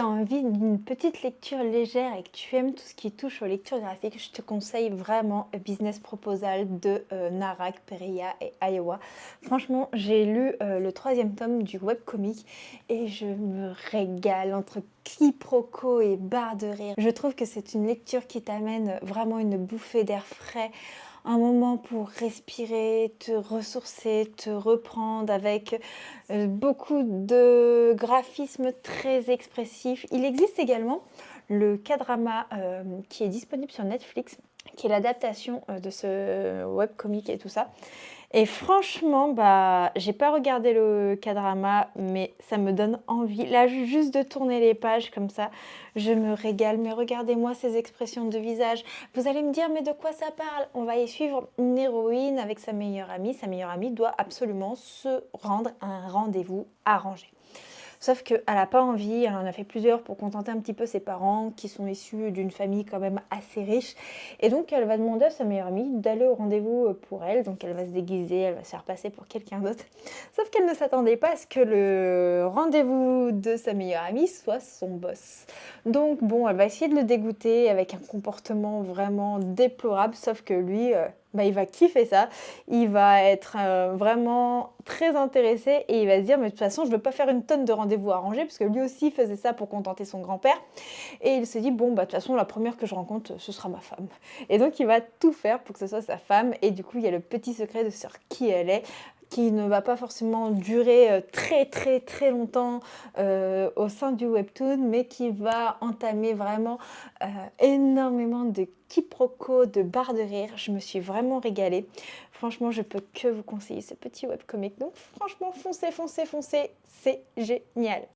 tu as envie d'une petite lecture légère et que tu aimes tout ce qui touche aux lectures graphiques, je te conseille vraiment Business Proposal de Narak, Pereya et Iowa. Franchement, j'ai lu le troisième tome du webcomic et je me régale entre quiproquos et barres de rire. Je trouve que c'est une lecture qui t'amène vraiment une bouffée d'air frais, un moment pour respirer, te ressourcer, te reprendre avec beaucoup de graphismes très expressifs. Il existe également le K-drama qui est disponible sur Netflix, qui est l'adaptation de ce webcomic et tout ça. Et franchement, bah, j'ai pas regardé le K-drama, mais ça me donne envie. Là, juste de tourner les pages comme ça, je me régale. Mais regardez-moi ces expressions de visage. Vous allez me dire, mais de quoi ça parle? On va y suivre une héroïne avec sa meilleure amie. Sa meilleure amie doit absolument se rendre à un rendez-vous arrangé. Sauf qu'elle n'a pas envie, elle en a fait plusieurs pour contenter un petit peu ses parents qui sont issus d'une famille quand même assez riche. Et donc elle va demander à sa meilleure amie d'aller au rendez-vous pour elle. Donc elle va se déguiser, elle va se faire passer pour quelqu'un d'autre. Sauf qu'elle ne s'attendait pas à ce que le rendez-vous de sa meilleure amie soit son boss. Donc bon, elle va essayer de le dégoûter avec un comportement vraiment déplorable. Sauf que lui, bah, il va kiffer ça. Il va être vraiment très intéressé et il va se dire mais de toute façon je ne veux pas faire une tonne de rendez-vous arrangés parce que lui aussi faisait ça pour contenter son grand-père et il se dit bon bah de toute façon la première que je rencontre ce sera ma femme et donc il va tout faire pour que ce soit sa femme et du coup il y a le petit secret de sur qui elle est qui ne va pas forcément durer très très très longtemps au sein du webtoon mais qui va entamer vraiment énormément de quiproquos, de barres de rire. Je me suis vraiment régalée. Franchement, je peux que vous conseiller ce petit webcomic. Donc franchement, foncez, foncez, foncez, c'est génial.